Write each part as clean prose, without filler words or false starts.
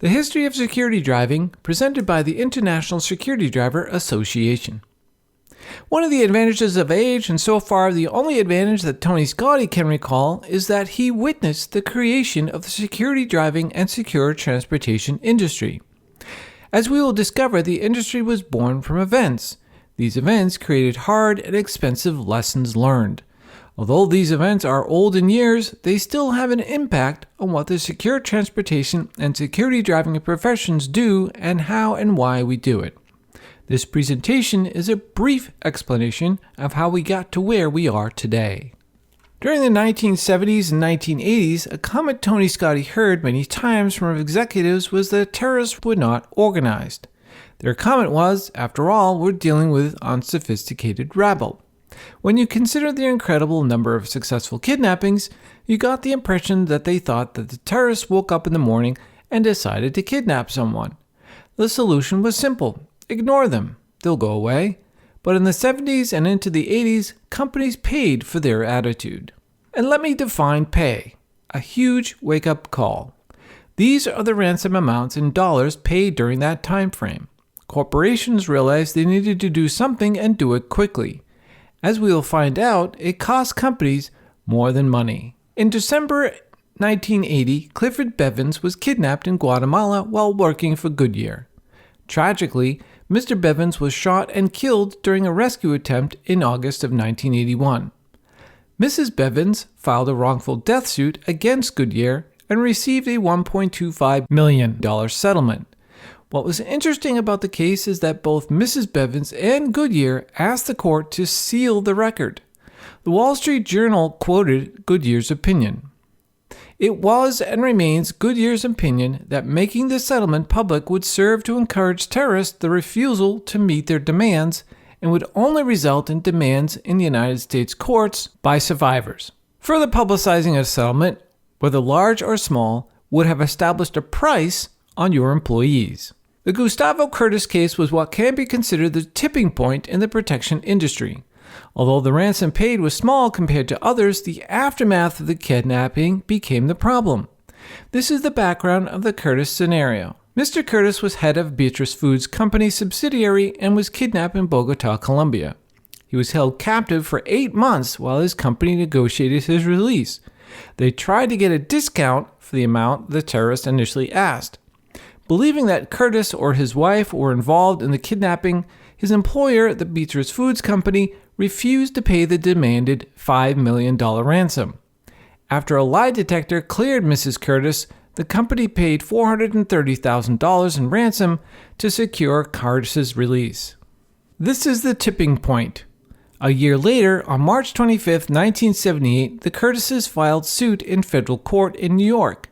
The History of Security Driving, presented by the International Security Driver Association. One of the advantages of age, and so far the only advantage that Tony Scotti can recall, is that he witnessed the creation of the security driving and secure transportation industry. As we will discover, the industry was born from events. These events created hard and expensive lessons learned. Although these events are old in years, they still have an impact on what the secure transportation and security driving professions do and how and why we do it. This presentation is a brief explanation of how we got to where we are today. During the 1970s and 1980s, a comment Tony Scotti heard many times from executives was that terrorists were not organized. Their comment was, after all, we're dealing with unsophisticated rabble. When you consider the incredible number of successful kidnappings, you got the impression that they thought that the terrorists woke up in the morning and decided to kidnap someone. The solution was simple. Ignore them. They'll go away. But in the 70s and into the 80s, companies paid for their attitude. And let me define pay. A huge wake-up call. These are the ransom amounts in dollars paid during that time frame. Corporations realized they needed to do something and do it quickly. As we will find out, it cost companies more than money. In December 1980, Clifford Bevens was kidnapped in Guatemala while working for Goodyear. Tragically, Mr. Bevens was shot and killed during a rescue attempt in August of 1981. Mrs. Bevens filed a wrongful death suit against Goodyear and received a $1.25 million settlement. What was interesting about the case is that both Mrs. Bevens and Goodyear asked the court to seal the record. The Wall Street Journal quoted Goodyear's opinion. It was and remains Goodyear's opinion that making the settlement public would serve to encourage terrorists the refusal to meet their demands and would only result in demands in the United States courts by survivors. Further publicizing a settlement, whether large or small, would have established a price on your employees. The Gustavo Curtis case was what can be considered the tipping point in the protection industry. Although the ransom paid was small compared to others, the aftermath of the kidnapping became the problem. This is the background of the Curtis scenario. Mr. Curtis was head of Beatrice Foods Company subsidiary and was kidnapped in Bogota, Colombia. He was held captive for 8 months while his company negotiated his release. They tried to get a discount for the amount the terrorists initially asked. Believing that Curtis or his wife were involved in the kidnapping, his employer, the Beatrice Foods Company, refused to pay the demanded $5 million ransom. After a lie detector cleared Mrs. Curtis, the company paid $430,000 in ransom to secure Curtis's release. This is the tipping point. A year later, on March 25, 1978, the Curtises filed suit in federal court in New York,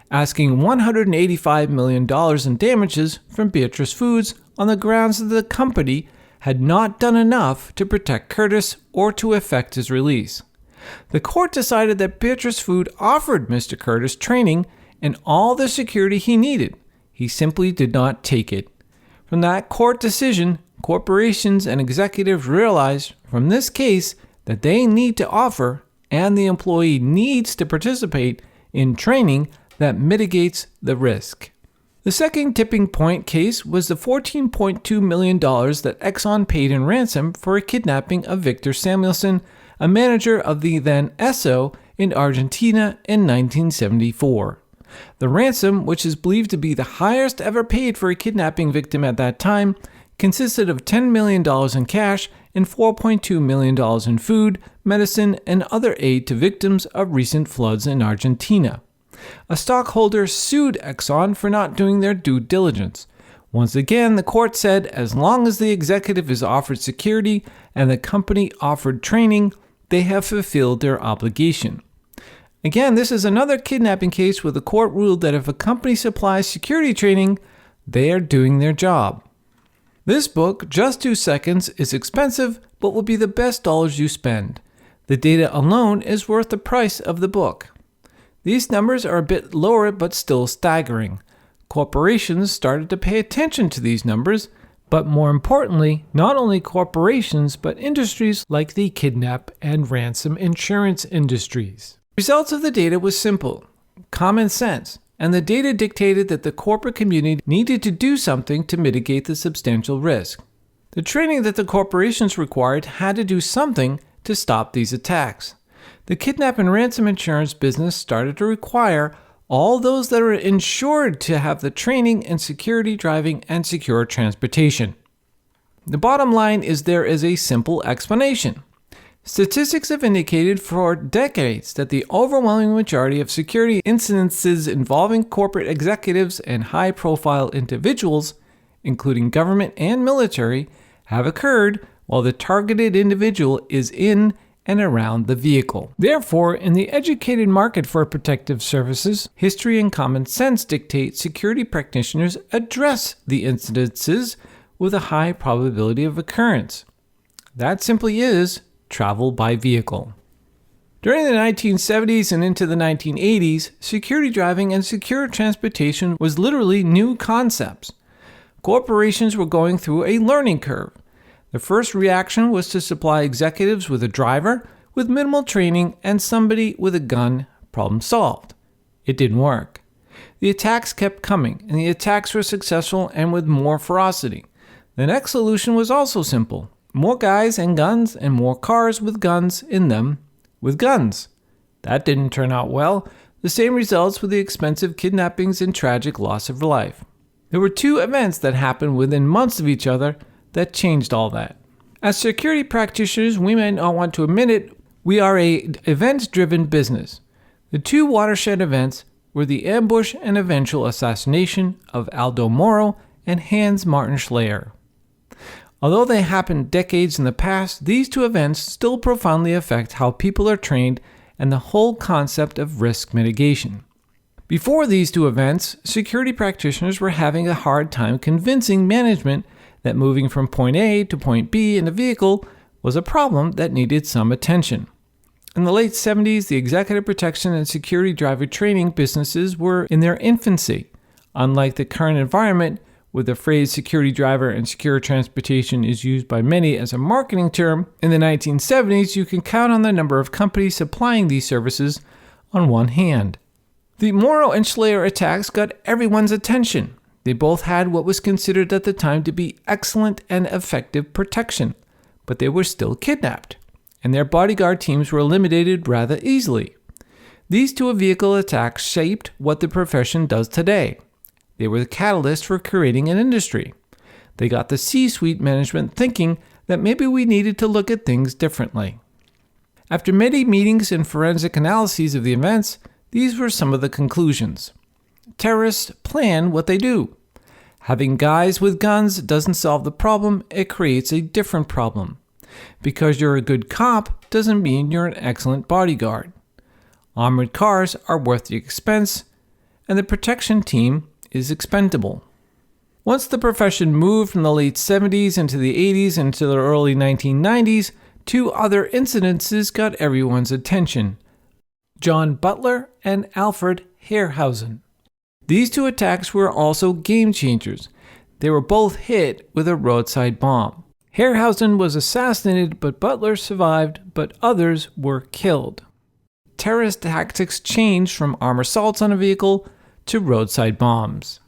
asking $185 million in damages from Beatrice Foods on the grounds that the company had not done enough to protect Curtis or to effect his release. The court decided that Beatrice Foods offered Mr. Curtis training and all the security he needed. He simply did not take it. From that court decision, corporations and executives realized from this case that they need to offer and the employee needs to participate in training that mitigates the risk. The second tipping point case was the $14.2 million that Exxon paid in ransom for a kidnapping of Victor Samuelson, a manager of the then Esso in Argentina in 1974. The ransom, which is believed to be the highest ever paid for a kidnapping victim at that time, consisted of $10 million in cash and $4.2 million in food, medicine, and other aid to victims of recent floods in Argentina. A stockholder sued Exxon for not doing their due diligence. Once again, the court said as long as the executive is offered security and the company offered training, they have fulfilled their obligation. Again, this is another kidnapping case where the court ruled that if a company supplies security training, they are doing their job. This book, Just 2 Seconds, is expensive, but will be the best dollars you spend. The data alone is worth the price of the book. These numbers are a bit lower but still staggering. Corporations started to pay attention to these numbers, but more importantly, not only corporations but industries like the kidnap and ransom insurance industries. The results of the data was simple. Common sense. and the data dictated that the corporate community needed to do something to mitigate the substantial risk. The training that the corporations required had to do something to stop these attacks. The kidnap and ransom insurance business started to require all those that are insured to have the training in security driving and secure transportation. The bottom line is there is a simple explanation. Statistics have indicated for decades that the overwhelming majority of security incidences involving corporate executives and high-profile individuals, including government and military, have occurred while the targeted individual is in and around the vehicle. Therefore, in the educated market for protective services, history and common sense dictate security practitioners address the incidences with a high probability of occurrence. That simply is travel by vehicle. During the 1970s and into the 1980s, security driving and secure transportation was literally new concepts. Corporations were going through a learning curve. The first reaction was to supply executives with a driver with minimal training and somebody with a gun. Problem solved. It didn't work. The attacks kept coming, and the attacks were successful and with more ferocity. The next solution was also simple. More guys and guns and more cars with guns in them with guns. That didn't turn out well. The same results with the expensive kidnappings and tragic loss of life. There were two events that happened within months of each other that changed all that. As security practitioners, we may not want to admit it, we are a event-driven business. The two watershed events were the ambush and eventual assassination of Aldo Moro and Hans Martin Schleyer. Although they happened decades in the past, these two events still profoundly affect how people are trained and the whole concept of risk mitigation. Before these two events, security practitioners were having a hard time convincing management that moving from point A to point B in a vehicle was a problem that needed some attention. In the late 70s, the executive protection and security driver training businesses were in their infancy. Unlike the current environment, where the phrase security driver and secure transportation is used by many as a marketing term, in the 1970s you can count on the number of companies supplying these services on one hand. The Moro and Schleyer attacks got everyone's attention. They both had what was considered at the time to be excellent and effective protection, but they were still kidnapped, and their bodyguard teams were eliminated rather easily. These two vehicle attacks shaped what the profession does today. They were the catalyst for creating an industry. They got the C-suite management thinking that maybe we needed to look at things differently. After many meetings and forensic analyses of the events, these were some of the conclusions. Terrorists plan what they do. Having guys with guns doesn't solve the problem, it creates a different problem. Because you're a good cop doesn't mean you're an excellent bodyguard. Armored cars are worth the expense, and the protection team is expendable. Once the profession moved from the late 70s into the 80s into the early 1990s, two other incidences got everyone's attention: John Butler and Alfred Herrhausen. These two attacks were also game changers. They were both hit with a roadside bomb. Herrhausen was assassinated, but Butler survived, but others were killed. Terrorist tactics changed from armed assaults on a vehicle to roadside bombs.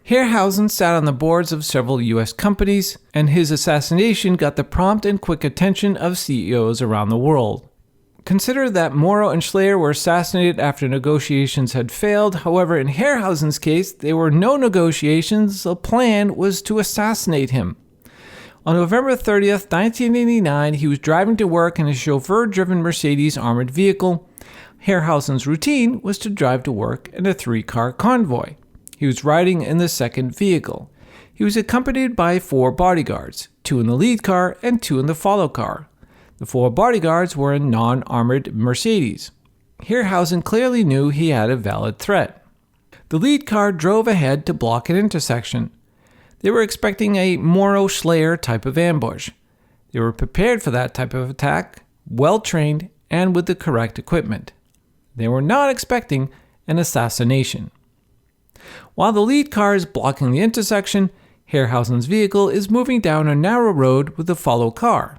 Herrhausen sat on the boards of several U.S. companies, and his assassination got the prompt and quick attention of CEOs around the world. Consider that Moro and Schleyer were assassinated after negotiations had failed. However, in Herrhausen's case, there were no negotiations. The plan was to assassinate him. On November 30th, 1989, he was driving to work in a chauffeur-driven Mercedes armored vehicle. Herrhausen's routine was to drive to work in a 3-car convoy. He was riding in the second vehicle. He was accompanied by 4 bodyguards, 2 in the lead car and 2 in the follow car. The 4 bodyguards were in non-armored Mercedes. Herrhausen clearly knew he had a valid threat. The lead car drove ahead to block an intersection. They were expecting a Moro-Schleyer type of ambush. They were prepared for that type of attack, well-trained, and with the correct equipment. They were not expecting an assassination. While the lead car is blocking the intersection, Herrhausen's vehicle is moving down a narrow road with the follow car.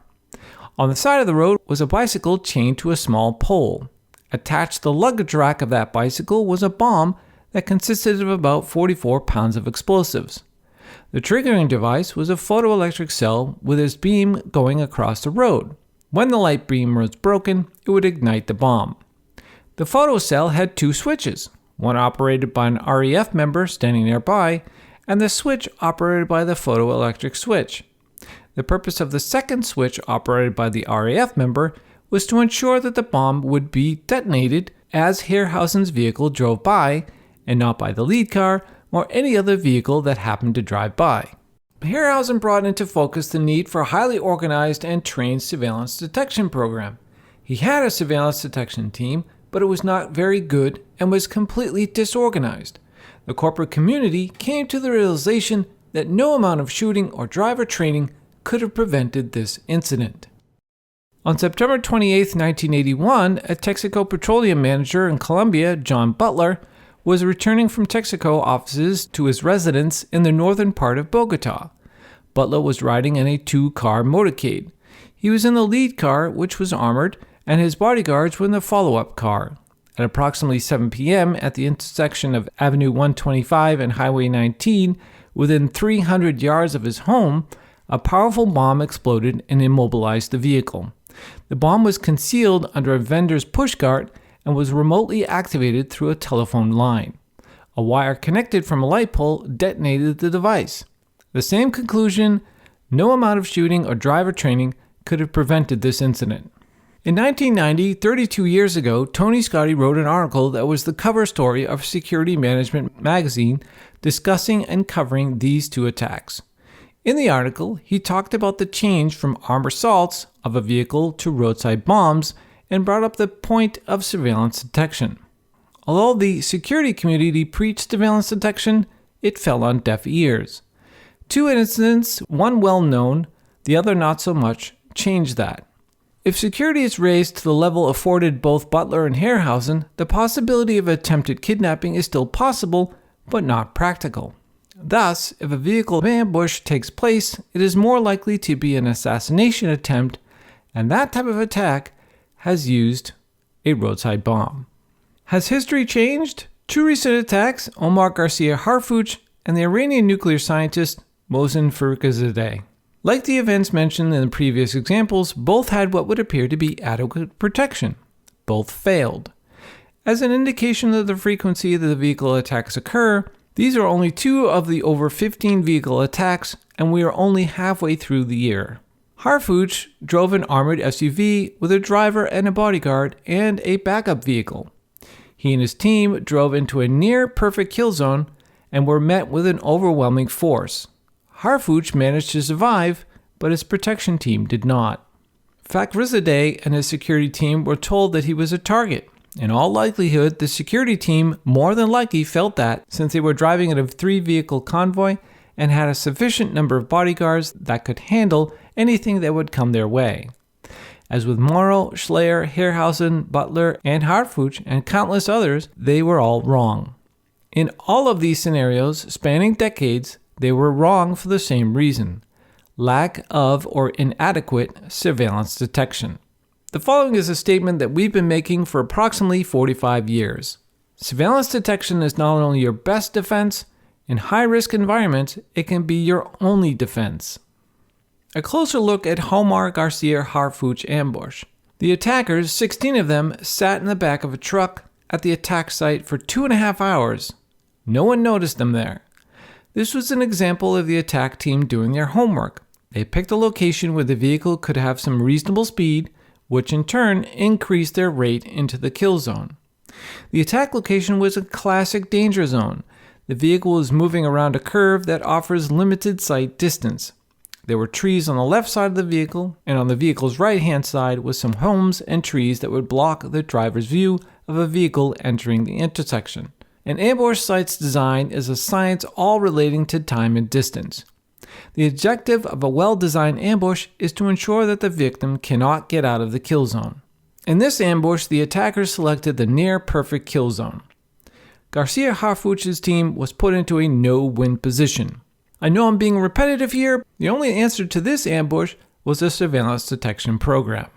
On the side of the road was a bicycle chained to a small pole. Attached to the luggage rack of that bicycle was a bomb that consisted of about 44 pounds of explosives. The triggering device was a photoelectric cell with its beam going across the road. When the light beam was broken, it would ignite the bomb. The photocell had two switches, one operated by an RAF member standing nearby, and the switch operated by the photoelectric switch. The purpose of the second switch operated by the RAF member was to ensure that the bomb would be detonated as Herrhausen's vehicle drove by, and not by the lead car or any other vehicle that happened to drive by. Herrhausen brought into focus the need for a highly organized and trained surveillance detection program. He had a surveillance detection team, but it was not very good and was completely disorganized. The corporate community came to the realization that no amount of shooting or driver training could have prevented this incident. On September 28, 1981, a Texaco petroleum manager in Colombia, John Butler, was returning from Texaco offices to his residence in the northern part of Bogota. Butler was riding in a two-car motorcade. He was in the lead car, which was armored, and his bodyguards were in the follow-up car. At approximately 7 p.m. at the intersection of Avenue 125 and Highway 19, within 300 yards of his home, a powerful bomb exploded and immobilized the vehicle. The bomb was concealed under a vendor's pushcart and was remotely activated through a telephone line. A wire connected from a light pole detonated the device. The same conclusion: no amount of shooting or driver training could have prevented this incident. In 1990, 32 years ago, Tony Scotti wrote an article that was the cover story of Security Management magazine discussing and covering these two attacks. In the article, he talked about the change from armed assaults of a vehicle to roadside bombs and brought up the point of surveillance detection. Although the security community preached surveillance detection, it fell on deaf ears. Two incidents, one well known, the other not so much, changed that. If security is raised to the level afforded both Butler and Herrhausen, the possibility of attempted kidnapping is still possible, but not practical. Thus, if a vehicle ambush takes place, it is more likely to be an assassination attempt, and that type of attack has used a roadside bomb. Has history changed? Two recent attacks, Omar Garcia Harfuch and the Iranian nuclear scientist Mohsen Fakhrizadeh. Like the events mentioned in the previous examples, both had what would appear to be adequate protection. Both failed. As an indication of the frequency that the vehicle attacks occur, these are only two of the over 15 vehicle attacks, and we are only halfway through the year. Harfuch drove an armored SUV with a driver and a bodyguard and a backup vehicle. He and his team drove into a near-perfect kill zone and were met with an overwhelming force. Harfuch managed to survive, but his protection team did not. Fakhrizadeh and his security team were told that he was a target. In all likelihood, the security team more than likely felt that, since they were driving in a 3-vehicle convoy and had a sufficient number of bodyguards that could handle anything that would come their way. As with Moro, Schleyer, Herrhausen, Butler, and Harfuch, and countless others, they were all wrong. In all of these scenarios, spanning decades, they were wrong for the same reason: lack of or inadequate surveillance detection. The following is a statement that we've been making for approximately 45 years. Surveillance detection is not only your best defense, in high-risk environments, it can be your only defense. A closer look at Omar Garcia Harfuch ambush. The attackers, 16 of them, sat in the back of a truck at the attack site for 2.5 hours. No one noticed them there. This was an example of the attack team doing their homework. They picked a location where the vehicle could have some reasonable speed, which in turn increased their rate into the kill zone. The attack location was a classic danger zone. The vehicle was moving around a curve that offers limited sight distance. There were trees on the left side of the vehicle, and on the vehicle's right-hand side was some homes and trees that would block the driver's view of a vehicle entering the intersection. An ambush site's design is a science all relating to time and distance. The objective of a well-designed ambush is to ensure that the victim cannot get out of the kill zone. In this ambush, the attackers selected the near-perfect kill zone. Garcia Harfuch's team was put into a no-win position. I know I'm being repetitive here. The only answer to this ambush was a surveillance detection program.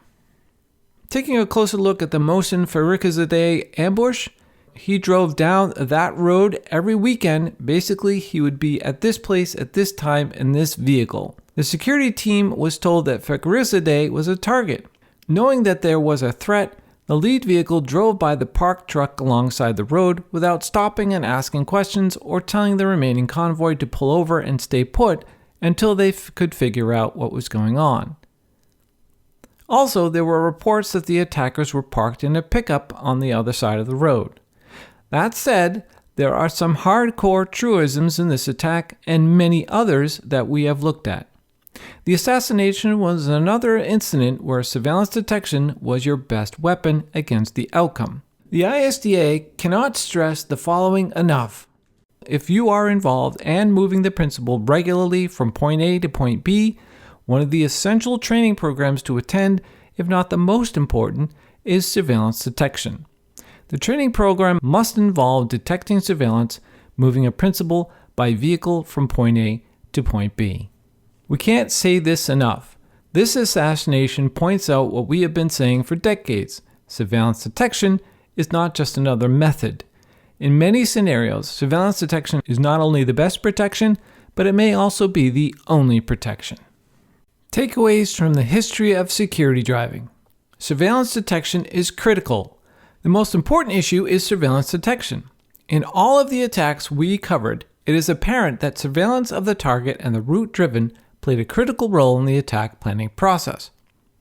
Taking a closer look at the Mohsen Fakhrizadeh ambush, he drove down that road every weekend. Basically, he would be at this place at this time in this vehicle. The security team was told that Fakhrizadeh was a target. Knowing that there was a threat, the lead vehicle drove by the parked truck alongside the road without stopping and asking questions or telling the remaining convoy to pull over and stay put until they could figure out what was going on. Also, there were reports that the attackers were parked in a pickup on the other side of the road. That said, there are some hardcore truisms in this attack and many others that we have looked at. The assassination was another incident where surveillance detection was your best weapon against the outcome. The ISDA cannot stress the following enough. If you are involved and moving the principal regularly from point A to point B, one of the essential training programs to attend, if not the most important, is surveillance detection. The training program must involve detecting surveillance, moving a principal by vehicle from point A to point B. We can't say this enough. This assassination points out what we have been saying for decades. Surveillance detection is not just another method. In many scenarios, surveillance detection is not only the best protection, but it may also be the only protection. Takeaways from the history of security driving. Surveillance detection is critical. The most important issue is surveillance detection. In all of the attacks we covered, it is apparent that surveillance of the target and the route driven played a critical role in the attack planning process.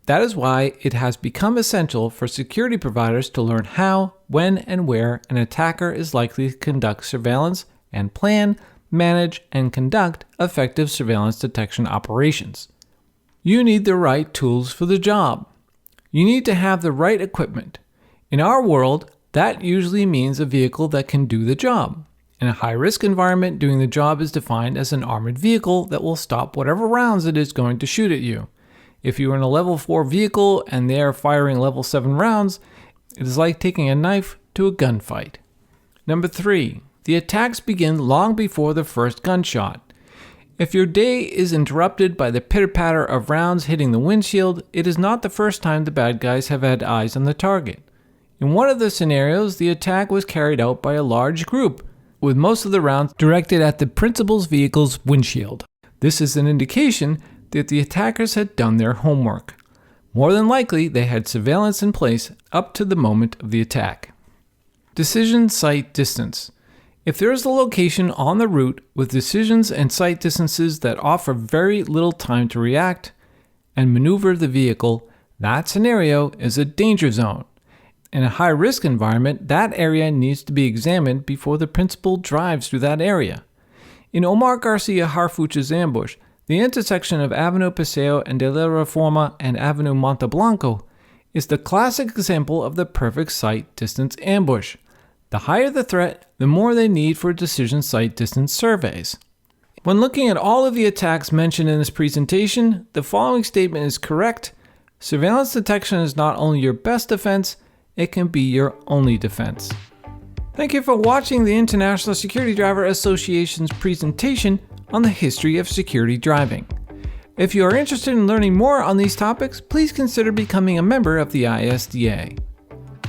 That is why it has become essential for security providers to learn how, when, and where an attacker is likely to conduct surveillance and plan, manage, and conduct effective surveillance detection operations. You need the right tools for the job. You need to have the right equipment. In our world, that usually means a vehicle that can do the job. In a high-risk environment, doing the job is defined as an armored vehicle that will stop whatever rounds it is going to shoot at you. If you are in a level 4 vehicle and they are firing level 7 rounds, it is like taking a knife to a gunfight. Number 3. The attacks begin long before the first gunshot. If your day is interrupted by the pitter-patter of rounds hitting the windshield, it is not the first time the bad guys have had eyes on the target. In one of the scenarios, the attack was carried out by a large group, with most of the rounds directed at the principal's vehicle's windshield. This is an indication that the attackers had done their homework. More than likely, they had surveillance in place up to the moment of the attack. Decision sight distance. If there is a location on the route with decisions and sight distances that offer very little time to react and maneuver the vehicle, that scenario is a danger zone. In a high-risk environment, that area needs to be examined before the principal drives through that area. In Omar Garcia Harfuch's ambush, the intersection of Avenue Paseo and de la Reforma and Avenue Monteblanco is the classic example of the perfect sight distance ambush. The higher the threat, the more they need for decision sight distance surveys. When looking at all of the attacks mentioned in this presentation, the following statement is correct. Surveillance detection is not only your best defense, it can be your only defense. Thank you for watching the International Security Driver Association's presentation on the history of security driving. If you are interested in learning more on these topics, please consider becoming a member of the ISDA.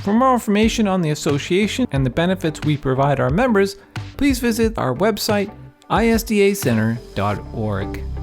For more information on the association and the benefits we provide our members, please visit our website, isdacenter.org.